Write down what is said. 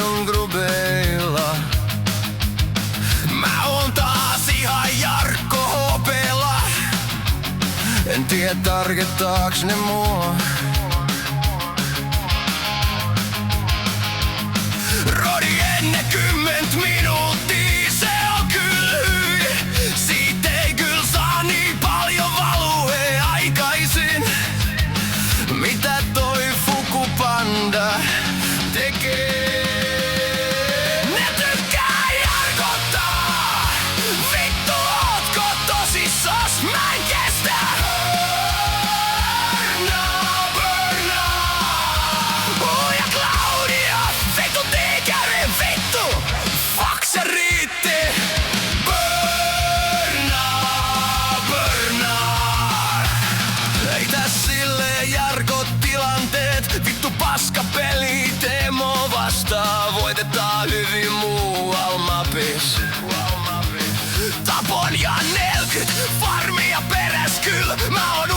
on grubeilla. Mä oon taas ihan Jarkko Hopela. En tiedä tarkoittaaks ne mua. Rodi ennen 10 minuuttia, se on kyllä hyi. Siitä ei kyllä saa niin paljon value aikaisin. Mitä toi Fukupanda tekee? Ne tykkää jarkottaa. Vittu ootko tosissas? Mä en kestä. Ja Claudia, vittu tiikeri, vittu. Fuck se riitti. Ei täs silleen Jarkot tilanteet. Vittu paskapeli Teemo vastaan. Voitetaan hyvin muual mapis. Tapon ja 40 farmia peräs kyl. Mä oon